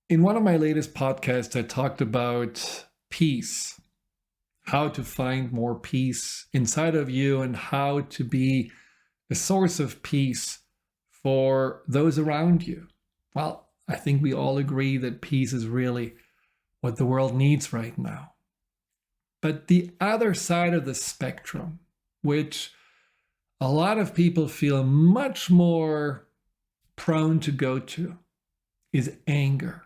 In one of my latest podcasts, I talked about peace, how to find more peace inside of you and how to be a source of peace for those around you. Well, I think we all agree that peace is really what the world needs right now. But the other side of the spectrum, which a lot of people feel much more prone to go to, is anger.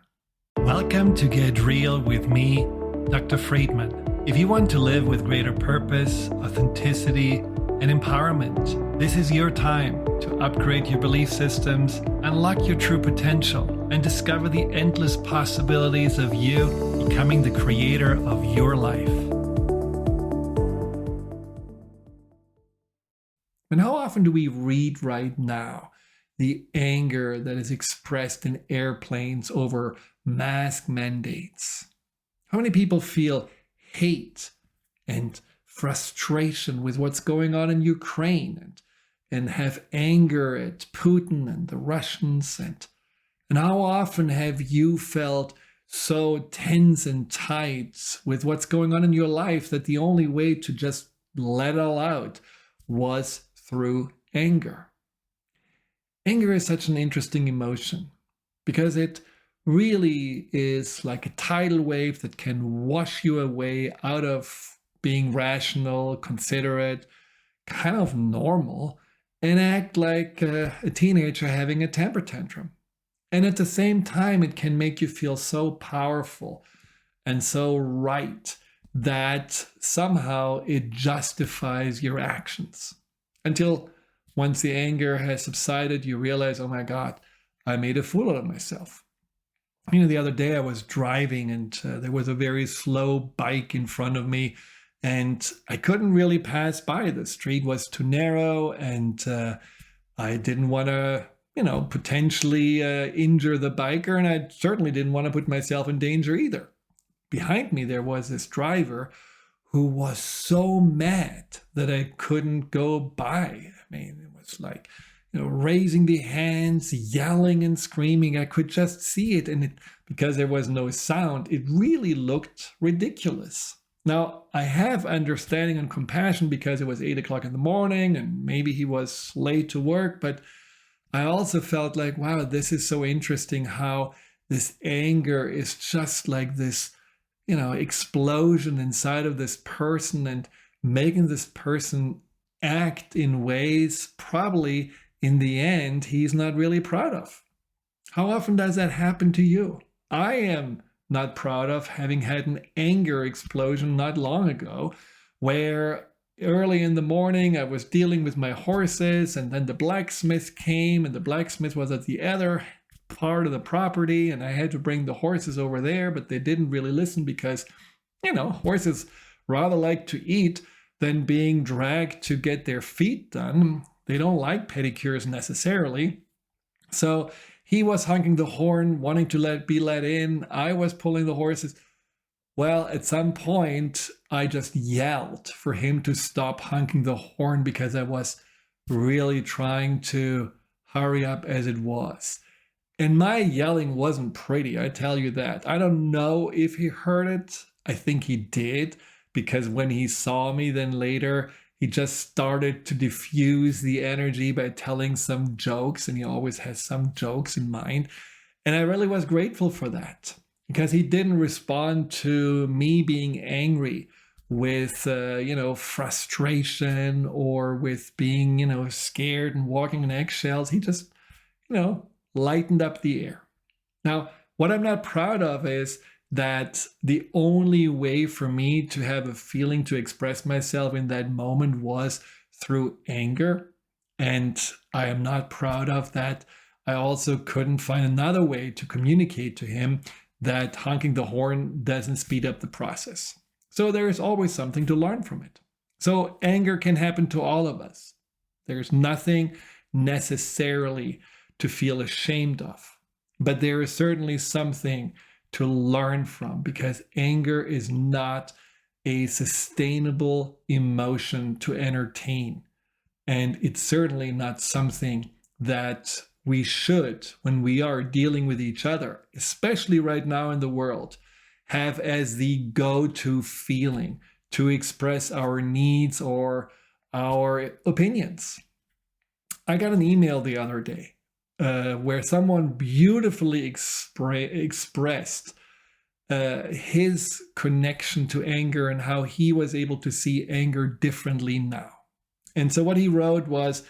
Welcome to Get Real with me, Dr. Friedemann. If you want to live with greater purpose, authenticity, and empowerment, this is your time to upgrade your belief systems, unlock your true potential, and discover the endless possibilities of you becoming the creator of your life. And how often do we read right now the anger that is expressed in airplanes over mask mandates? How many people feel hate and frustration with what's going on in Ukraine and have anger at Putin and the Russians? And how often have you felt so tense and tight with what's going on in your life that the only way to just let it all out was through anger? Anger is such an interesting emotion because it really is like a tidal wave that can wash you away out of being rational, considerate, kind of normal, and act like a teenager having a temper tantrum. And at the same time, it can make you feel so powerful and so right that somehow it justifies your actions. Until once the anger has subsided, you realize, oh my God, I made a fool out of myself. The other day I was driving and there was a very slow bike in front of me and I couldn't really pass by. The street was too narrow and I didn't want to, potentially injure the biker, and I certainly didn't want to put myself in danger either. Behind me, there was this driver who was so mad that I couldn't go by. It was like, raising the hands, yelling and screaming. I could just see it. And because there was no sound, it really looked ridiculous. Now, I have understanding and compassion because it was 8 o'clock in the morning and maybe he was late to work. But I also felt like, wow, this is so interesting how this anger is just like this, explosion inside of this person and making this person act in ways probably in the end he's not really proud of. How often does that happen to you? I am not proud of having had an anger explosion not long ago where early in the morning I was dealing with my horses and then the blacksmith came and the blacksmith was at the other part of the property and I had to bring the horses over there, but they didn't really listen because, horses rather like to eat than being dragged to get their feet done. They don't like pedicures necessarily. So he was honking the horn, wanting to be let in. I was pulling the horses. Well, at some point, I just yelled for him to stop honking the horn because I was really trying to hurry up as it was. And my yelling wasn't pretty, I tell you that. I don't know if he heard it. I think he did, because when he saw me then later, he just started to diffuse the energy by telling some jokes, and he always has some jokes in mind. And I really was grateful for that, because he didn't respond to me being angry with, frustration or with being, scared and walking on eggshells. He just, lightened up the air. Now, what I'm not proud of is that the only way for me to have a feeling to express myself in that moment was through anger. And I am not proud of that. I also couldn't find another way to communicate to him that honking the horn doesn't speed up the process. So there is always something to learn from it. So anger can happen to all of us. There's nothing necessarily to feel ashamed of, but there is certainly something to learn from, because anger is not a sustainable emotion to entertain. And it's certainly not something that we should, when we are dealing with each other, especially right now in the world, have as the go-to feeling to express our needs or our opinions. I got an email the other day where someone beautifully expressed his connection to anger and how he was able to see anger differently now. And so what he wrote was,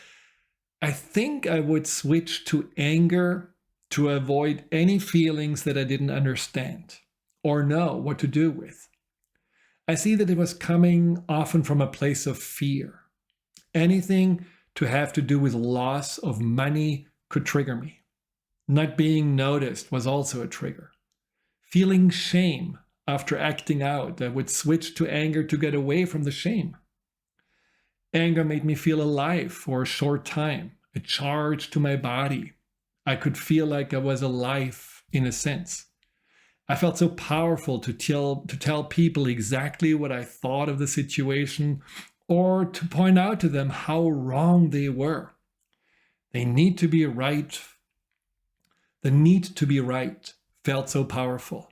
I think I would switch to anger to avoid any feelings that I didn't understand or know what to do with. I see that it was coming often from a place of fear. Anything to have to do with loss of money could trigger me. Not being noticed was also a trigger. Feeling shame after acting out, I would switch to anger to get away from the shame. Anger made me feel alive for a short time, a charge to my body. I could feel like I was alive in a sense. I felt so powerful to tell people exactly what I thought of the situation or to point out to them how wrong they were. They need to be right. The need to be right felt so powerful.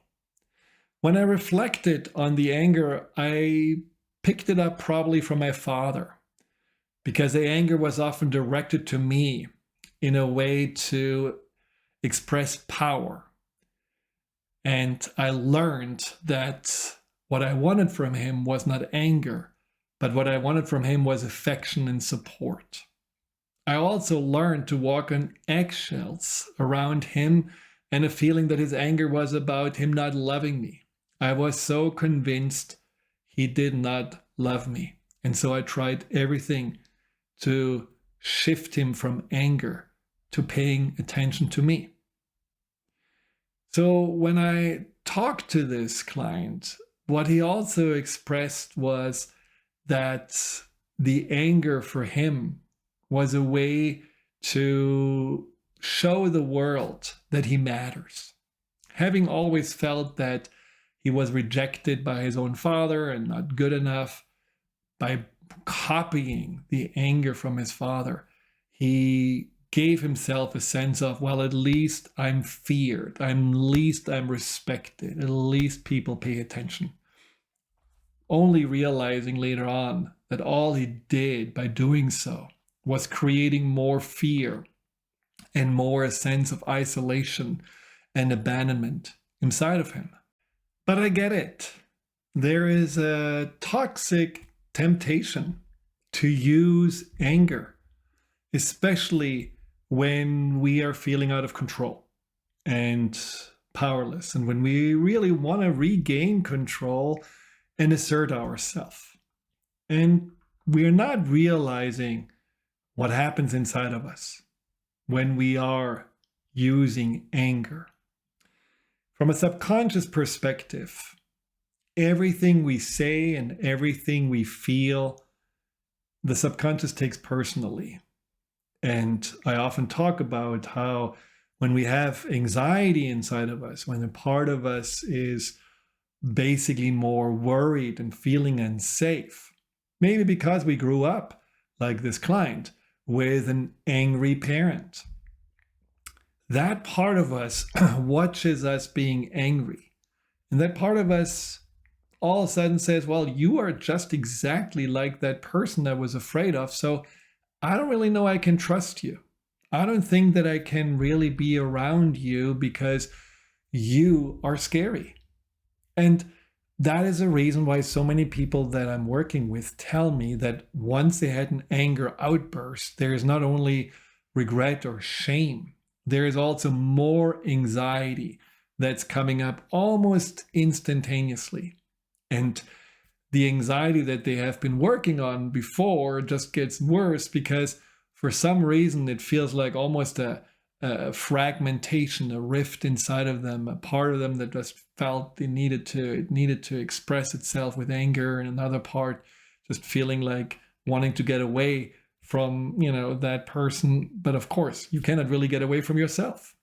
When I reflected on the anger, I picked it up probably from my father, because the anger was often directed to me in a way to express power. And I learned that what I wanted from him was not anger, but what I wanted from him was affection and support. I also learned to walk on eggshells around him and a feeling that his anger was about him not loving me. I was so convinced he did not love me. And so I tried everything to shift him from anger to paying attention to me. So when I talked to this client, what he also expressed was that the anger for him was a way to show the world that he matters. Having always felt that he was rejected by his own father and not good enough, by copying the anger from his father, he gave himself a sense of, well, at least I'm feared, at least I'm respected, at least people pay attention. Only realizing later on that all he did by doing so was creating more fear and more a sense of isolation and abandonment inside of him. But I get it. There is a toxic temptation to use anger, especially when we are feeling out of control and powerless, and when we really want to regain control and assert ourselves. And we're not realizing what happens inside of us when we are using anger. From a subconscious perspective, everything we say and everything we feel, the subconscious takes personally. And I often talk about how when we have anxiety inside of us, when a part of us is basically more worried and feeling unsafe, maybe because we grew up, like this client, with an angry parent, that part of us watches us being angry. And that part of us all of a sudden says, well, you are just exactly like that person I was afraid of. So I don't really know I can trust you. I don't think that I can really be around you because you are scary. And that is a reason why so many people that I'm working with tell me that once they had an anger outburst, there is not only regret or shame, there is also more anxiety that's coming up almost instantaneously. And the anxiety that they have been working on before just gets worse because for some reason it feels like almost a fragmentation, a rift inside of them, a part of them that just felt it needed to express itself with anger, and another part just feeling like wanting to get away from, that person. But of course, you cannot really get away from yourself.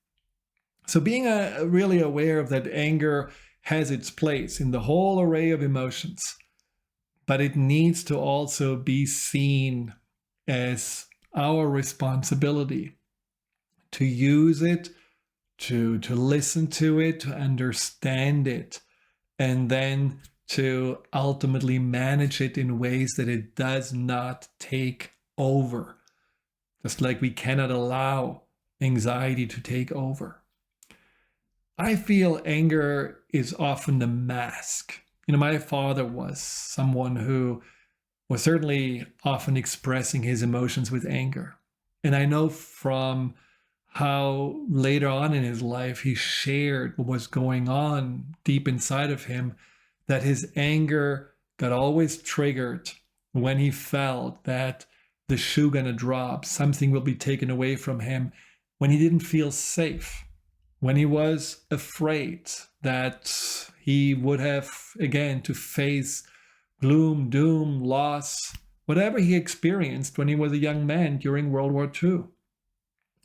So being really aware of that anger has its place in the whole array of emotions, but it needs to also be seen as our responsibility to use it, to listen to it, to understand it, and then to ultimately manage it in ways that it does not take over. Just like we cannot allow anxiety to take over. I feel anger is often the mask. My father was someone who was certainly often expressing his emotions with anger. And I know from how later on in his life he shared what was going on deep inside of him, that his anger got always triggered when he felt that the shoe gonna drop, something will be taken away from him, when he didn't feel safe, when he was afraid that he would have, again, to face gloom, doom, loss, whatever he experienced when he was a young man during World War II.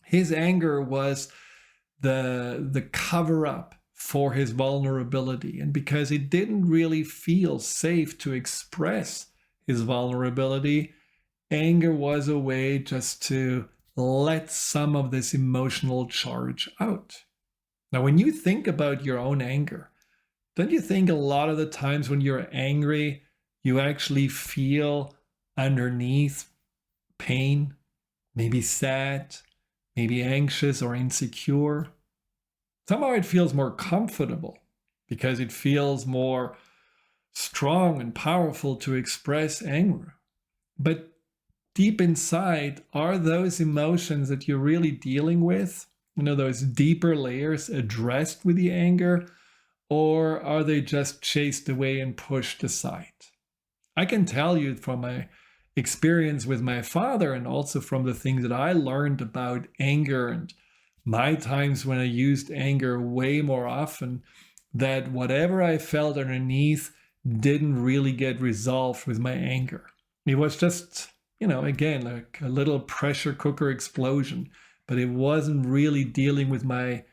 His anger was the cover-up for his vulnerability. And because he didn't really feel safe to express his vulnerability, anger was a way just to let some of this emotional charge out. Now, when you think about your own anger, don't you think a lot of the times when you're angry, you actually feel underneath pain, maybe sad, maybe anxious or insecure? Somehow it feels more comfortable because it feels more strong and powerful to express anger. But deep inside, are those emotions that you're really dealing with, those deeper layers addressed with the anger, or are they just chased away and pushed aside? I can tell you from my experience with my father and also from the things that I learned about anger and my times when I used anger way more often, that whatever I felt underneath didn't really get resolved with my anger. It was just, again, like a little pressure cooker explosion, but it wasn't really dealing with my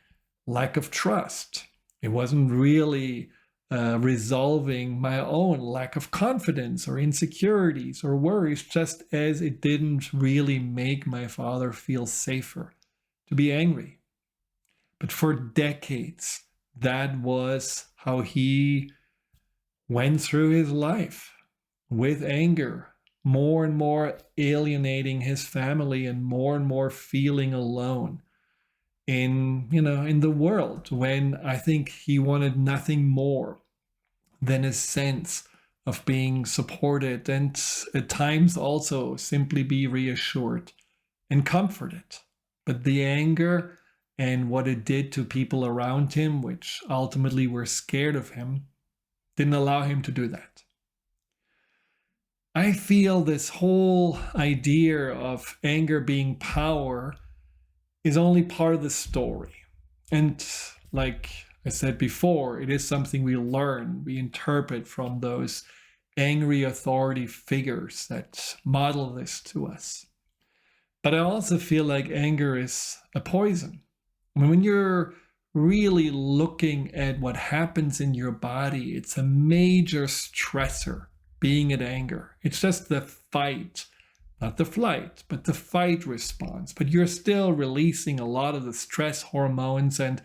lack of trust. It wasn't really resolving my own lack of confidence or insecurities or worries, just as it didn't really make my father feel safer to be angry. But for decades, that was how he went through his life, with anger, more and more alienating his family and more feeling alone in the world, when I think he wanted nothing more than a sense of being supported and at times also simply be reassured and comforted. But the anger and what it did to people around him, which ultimately were scared of him, didn't allow him to do that. I feel this whole idea of anger being power is only part of the story. And like I said before, it is something we learn, we interpret from those angry authority figures that model this to us. But I also feel like anger is a poison. When you're really looking at what happens in your body, it's a major stressor being at anger. It's just the fight, not the flight, but the fight response. But you're still releasing a lot of the stress hormones and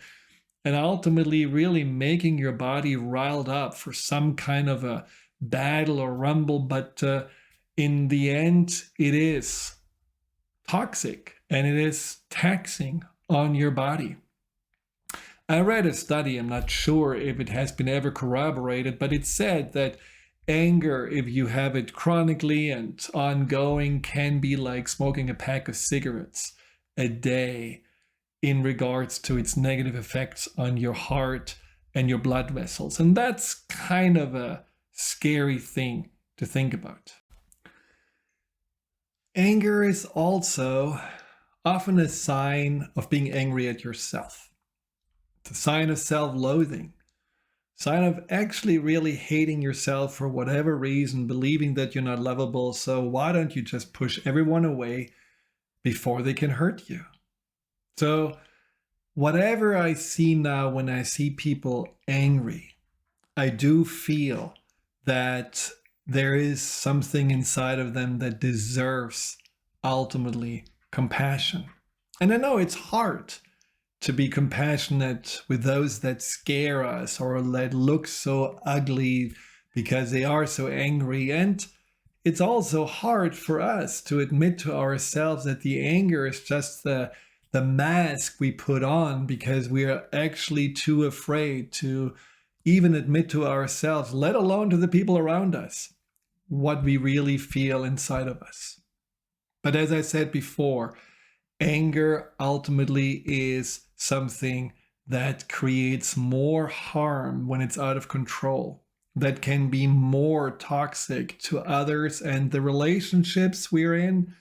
ultimately really making your body riled up for some kind of a battle or rumble. But in the end, it is toxic and it is taxing on your body. I read a study, I'm not sure if it has been ever corroborated, but it said that anger, if you have it chronically and ongoing, can be like smoking a pack of cigarettes a day in regards to its negative effects on your heart and your blood vessels. And that's kind of a scary thing to think about. Anger is also often a sign of being angry at yourself. It's a sign of self-loathing. Sign of actually really hating yourself for whatever reason, believing that you're not lovable. So why don't you just push everyone away before they can hurt you? So whatever I see now when I see people angry, I do feel that there is something inside of them that deserves ultimately compassion. And I know it's hard to be compassionate with those that scare us or that look so ugly because they are so angry. And it's also hard for us to admit to ourselves that the anger is just the mask we put on because we are actually too afraid to even admit to ourselves, let alone to the people around us, what we really feel inside of us. But as I said before, anger ultimately is something that creates more harm when it's out of control, that can be more toxic to others and the relationships we're in,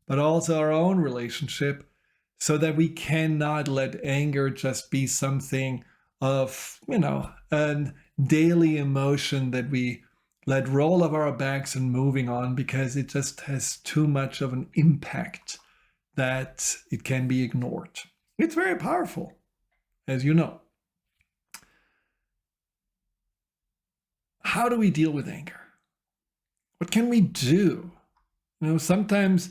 but also our own relationship, so that we cannot let anger just be something of, a daily emotion that we let roll off our backs and moving on because it just has too much of an impact that it can be ignored. It's very powerful, as you know. How do we deal with anger? What can we do? Sometimes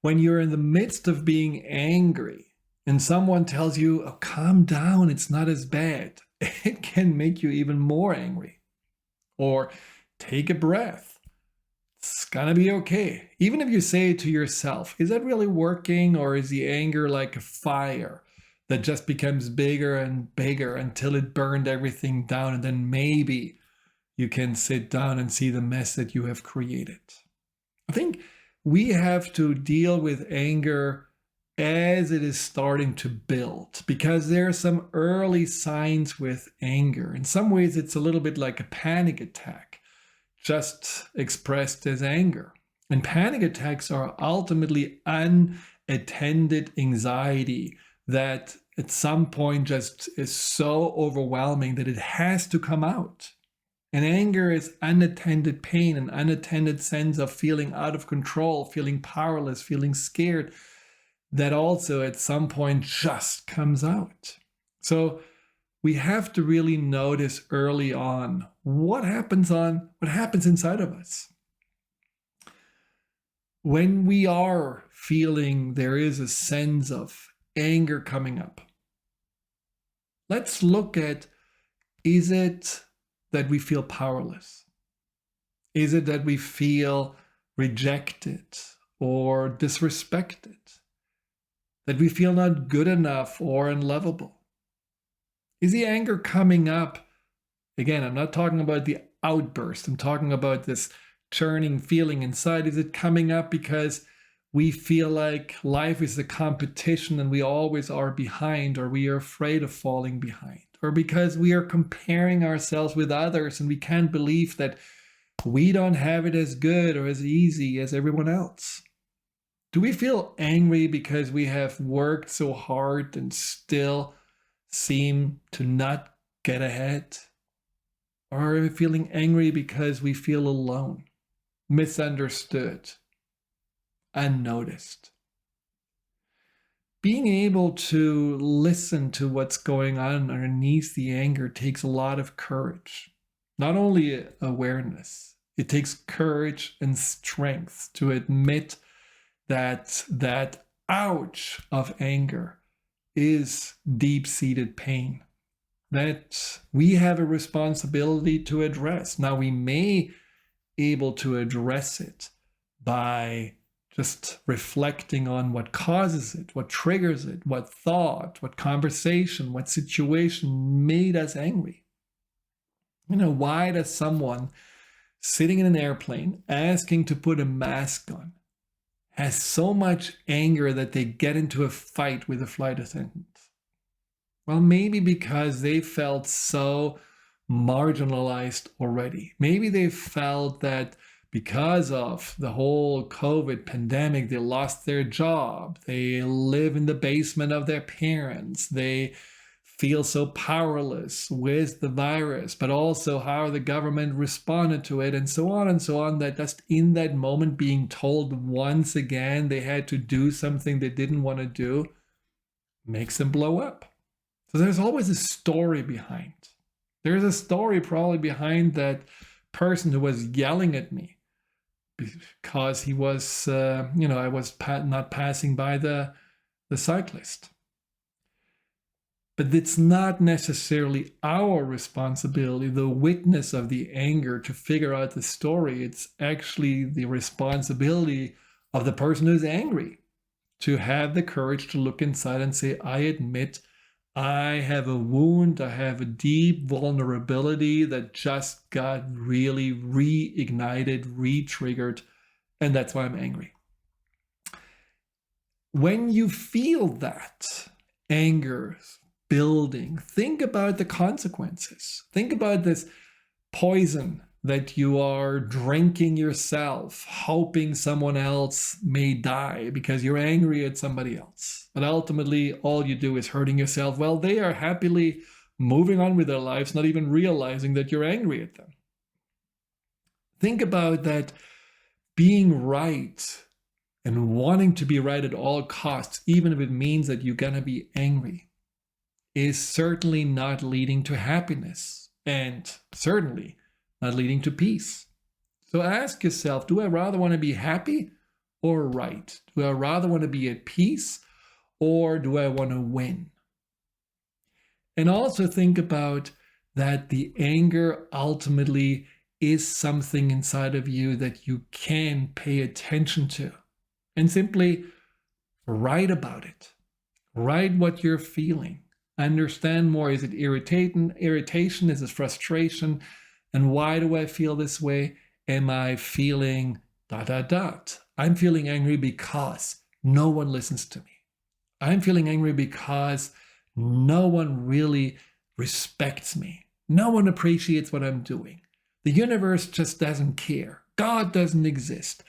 when you're in the midst of being angry and someone tells you, oh, calm down, it's not as bad, it can make you even more angry. Or take a breath. It's gonna be okay. Even if you say to yourself, is that really working, or is the anger like a fire that just becomes bigger and bigger until it burned everything down, and then maybe you can sit down and see the mess that you have created? I think we have to deal with anger as it is starting to build, because there are some early signs with anger. In some ways, it's a little bit like a panic attack, just expressed as anger. And panic attacks are ultimately unattended anxiety that at some point just is so overwhelming that it has to come out. And anger is unattended pain, an unattended sense of feeling out of control, feeling powerless, feeling scared, that also at some point just comes out. So we have to really notice early on what happens inside of us. When we are feeling there is a sense of anger coming up, let's look at, is it that we feel powerless? Is it that we feel rejected or disrespected? That we feel not good enough or unlovable? Is the anger coming up? Again, I'm not talking about the outburst. I'm talking about this churning feeling inside. Is it coming up because we feel like life is a competition and we always are behind, or we are afraid of falling behind? Or because we are comparing ourselves with others and we can't believe that we don't have it as good or as easy as everyone else? Do we feel angry because we have worked so hard and still seem to not get ahead? Or are we feeling angry because we feel alone, misunderstood, unnoticed? Being able to listen to what's going on underneath the anger takes a lot of courage. Not only awareness, it takes courage and strength to admit that ouch of anger is deep-seated pain that we have a responsibility to address. Now, we may be able to address it by just reflecting on what causes it, what triggers it, what thought, what conversation, what situation made us angry. Why does someone sitting in an airplane asking to put a mask on has so much anger that they get into a fight with a flight attendant? Well, maybe because they felt so marginalized already. Maybe they felt that because of the whole COVID pandemic, they lost their job. They live in the basement of their parents. They feel so powerless with the virus, but also how the government responded to it, and so on, that just in that moment being told once again they had to do something they didn't want to do makes them blow up. So there's always a story behind. There's a story probably behind that person who was yelling at me because he was, I was not passing by the the cyclist. But it's not necessarily our responsibility, the witness of the anger, to figure out the story. It's actually the responsibility of the person who's angry to have the courage to look inside and say, I admit I have a wound, I have a deep vulnerability that just got really reignited, re-triggered, and that's why I'm angry. When you feel that anger building, think about the consequences. Think about this poison that you are drinking yourself, hoping someone else may die because you're angry at somebody else. But ultimately, all you do is hurting yourself. Well, they are happily moving on with their lives, not even realizing that you're angry at them. Think about that being right and wanting to be right at all costs, even if it means that you're going to be angry, is certainly not leading to happiness and certainly not leading to peace. So ask yourself, do I rather want to be happy or right? Do I rather want to be at peace or do I want to win? And also think about that the anger ultimately is something inside of you that you can pay attention to and simply write about it. Write what you're feeling. Understand more. Is it irritation? Is it frustration? And why do I feel this way? Am I feeling ... I'm feeling angry because no one listens to me. I'm feeling angry because no one really respects me. No one appreciates what I'm doing. The universe just doesn't care. God doesn't exist.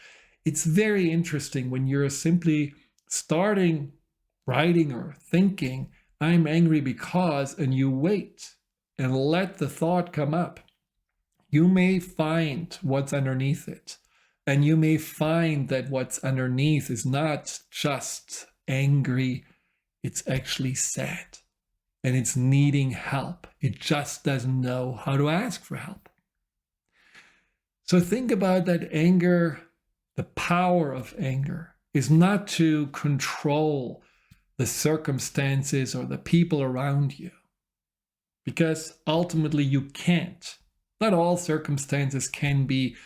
It's very interesting when you're simply starting writing or thinking, I'm angry because, and you wait and let the thought come up. You may find what's underneath it. And you may find that what's underneath is not just angry, it's actually sad. And it's needing help. It just doesn't know how to ask for help. So think about that anger. The power of anger is not to control the circumstances or the people around you, because ultimately you can't. Not all circumstances can be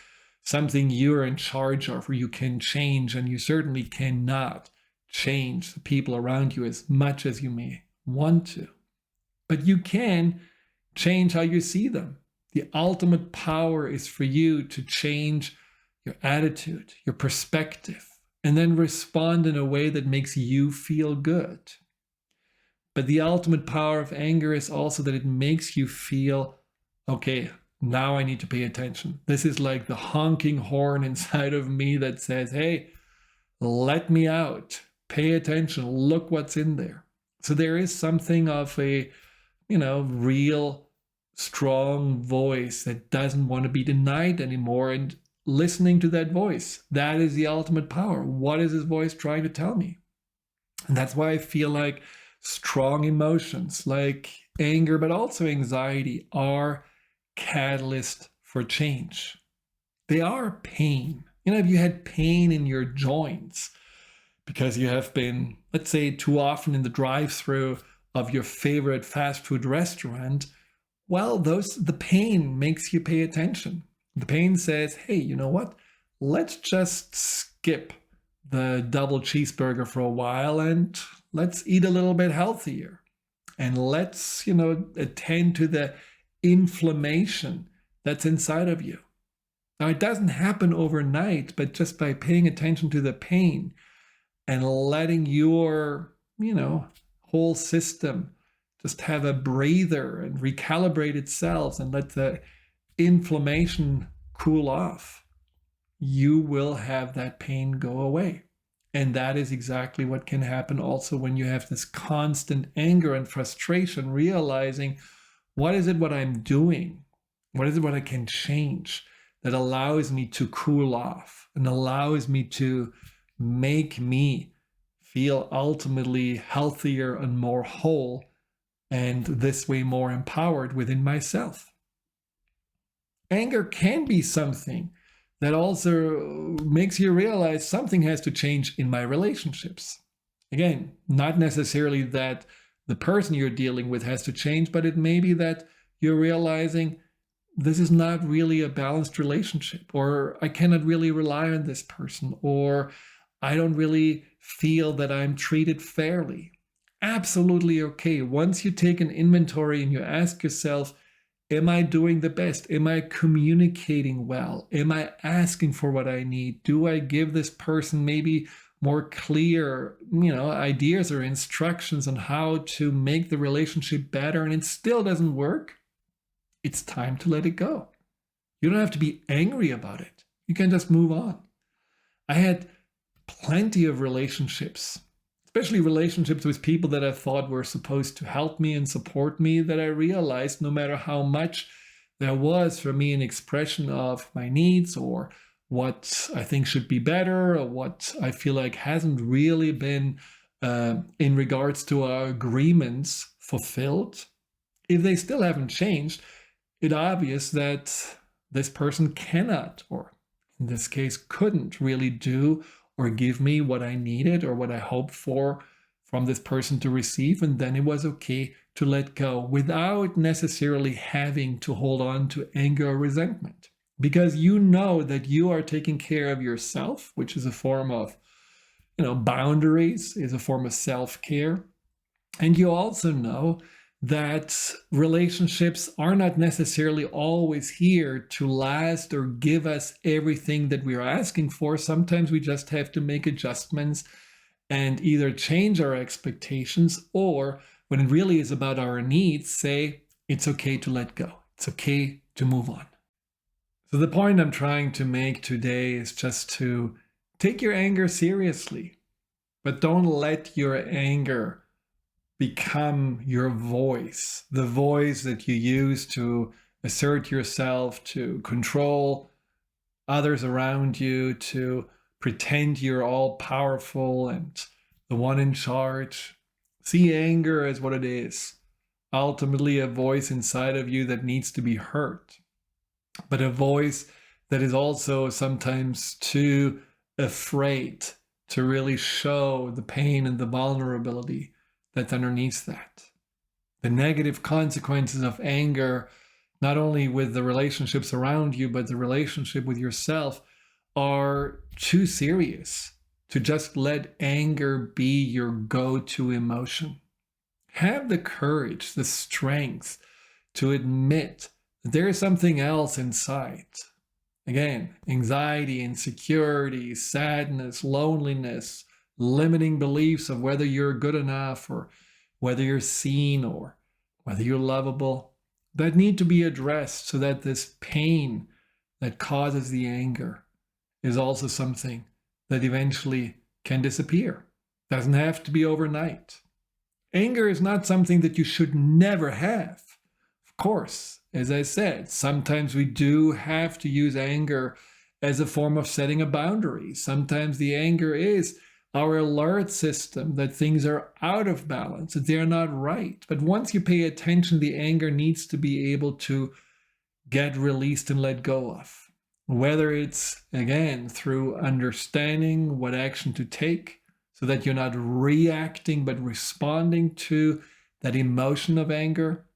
something you're in charge of or you can change, and you certainly cannot change the people around you as much as you may want to. But you can change how you see them. The ultimate power is for you to change your attitude, your perspective, and then respond in a way that makes you feel good. But the ultimate power of anger is also that it makes you feel, okay, now I need to pay attention. This is like the honking horn inside of me that says, hey, let me out. Pay attention. Look what's in there. So there is something of a, real strong voice that doesn't want to be denied anymore. And listening to that voice, that is the ultimate power. What is this voice trying to tell me? And that's why I feel like strong emotions like anger, but also anxiety, are catalyst for change. They are pain. If you had pain in your joints because you have been, let's say, too often in the drive-through of your favorite fast food restaurant, well, the pain makes you pay attention. The pain says, hey, you know what? Let's just skip the double cheeseburger for a while and let's eat a little bit healthier. And let's, attend to the inflammation that's inside of you. Now, it doesn't happen overnight, but just by paying attention to the pain and letting your, whole system just have a breather and recalibrate itself and let the inflammation cool off, you will have that pain go away. And that is exactly what can happen also when you have this constant anger and frustration, realizing, what is it what I'm doing? What is it what I can change that allows me to cool off and allows me to make me feel ultimately healthier and more whole, and this way more empowered within myself? Anger can be something that also makes you realize something has to change in my relationships. Again, not necessarily that the person you're dealing with has to change, but it may be that you're realizing this is not really a balanced relationship, or I cannot really rely on this person, or I don't really feel that I'm treated fairly. Absolutely okay. Once you take an inventory and you ask yourself, am I doing the best? Am I communicating well? Am I asking for what I need? Do I give this person maybe more clear, ideas or instructions on how to make the relationship better, and it still doesn't work? It's time to let it go. You don't have to be angry about it. You can just move on. I had plenty of relationships, especially relationships with people that I thought were supposed to help me and support me, that I realized no matter how much there was for me an expression of my needs or what I think should be better or what I feel like hasn't really been, in regards to our agreements, fulfilled, if they still haven't changed, it's obvious that this person cannot, or in this case, couldn't really do or give me what I needed or what I hoped for from this person to receive. And then it was okay to let go without necessarily having to hold on to anger or resentment. Because you know that you are taking care of yourself, which is a form of, boundaries, is a form of self-care. And you also know that relationships are not necessarily always here to last or give us everything that we are asking for. Sometimes we just have to make adjustments and either change our expectations, or when it really is about our needs, say, it's okay to let go. It's okay to move on. So the point I'm trying to make today is just to take your anger seriously, but don't let your anger become your voice, the voice that you use to assert yourself, to control others around you, to pretend you're all powerful and the one in charge. See anger as what it is, ultimately a voice inside of you that needs to be heard, but a voice that is also sometimes too afraid to really show the pain and the vulnerability that's underneath that. The negative consequences of anger, not only with the relationships around you, but the relationship with yourself, are too serious to just let anger be your go-to emotion. Have the courage, the strength to admit that there is something else inside. Again, anxiety, insecurity, sadness, loneliness, limiting beliefs of whether you're good enough or whether you're seen or whether you're lovable, that need to be addressed so that this pain that causes the anger is also something that eventually can disappear. Doesn't have to be overnight. Anger is not something that you should never have. Of course, as I said, sometimes we do have to use anger as a form of setting a boundary. Sometimes the anger is our alert system that things are out of balance, that they're not right. But once you pay attention, the anger needs to be able to get released and let go of. Whether it's, again, through understanding what action to take so that you're not reacting but responding to that emotion of anger,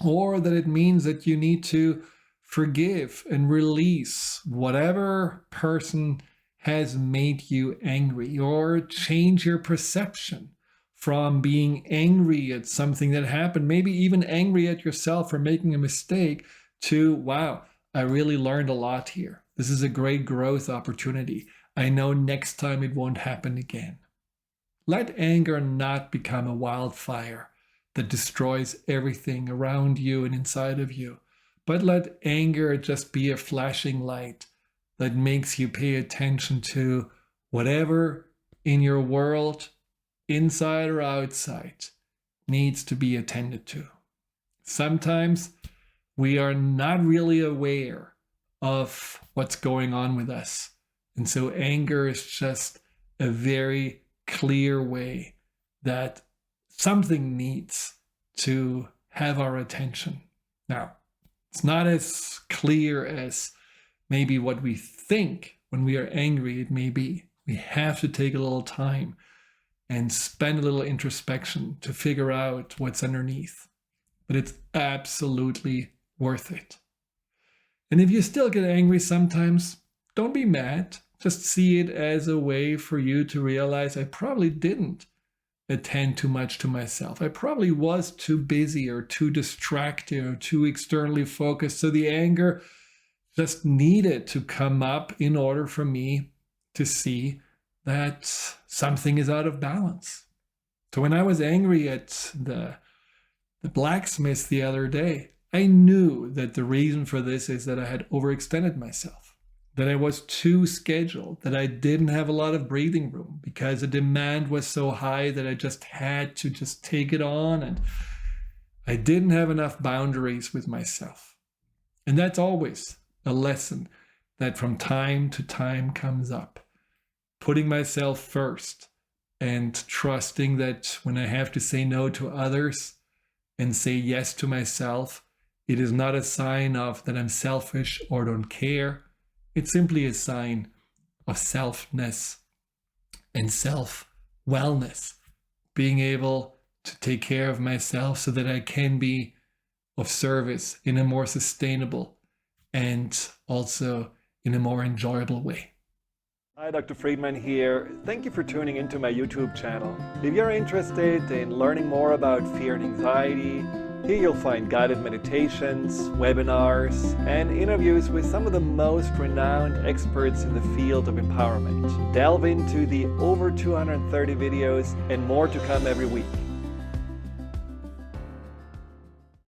or that it means that you need to forgive and release whatever person has made you angry, or change your perception from being angry at something that happened, maybe even angry at yourself for making a mistake, to, wow, I really learned a lot here. This is a great growth opportunity. I know next time it won't happen again. Let anger not become a wildfire that destroys everything around you and inside of you, but let anger just be a flashing light that makes you pay attention to whatever in your world, inside or outside, needs to be attended to. Sometimes we are not really aware of what's going on with us. And so anger is just a very clear way that something needs to have our attention. Now, it's not as clear as maybe what we think when we are angry it may be. We have to take a little time and spend a little introspection to figure out what's underneath. But it's absolutely worth it. And if you still get angry sometimes, don't be mad. Just see it as a way for you to realize I probably didn't attend too much to myself. I probably was too busy or too distracted or too externally focused. So the anger just needed to come up in order for me to see that something is out of balance. So when I was angry at the blacksmith the other day, I knew that the reason for this is that I had overextended myself, that I was too scheduled, that I didn't have a lot of breathing room because the demand was so high that I just had to just take it on, and I didn't have enough boundaries with myself. And that's always a lesson that from time to time comes up. Putting myself first and trusting that when I have to say no to others and say yes to myself, it is not a sign of that I'm selfish or don't care. It's simply a sign of selfness and self-wellness, being able to take care of myself so that I can be of service in a more sustainable and also in a more enjoyable way. Hi, Dr. Friedemann here. Thank you for tuning into my YouTube channel. If you're interested in learning more about fear and anxiety, here you'll find guided meditations, webinars, and interviews with some of the most renowned experts in the field of empowerment. Delve into the over 230 videos and more to come every week.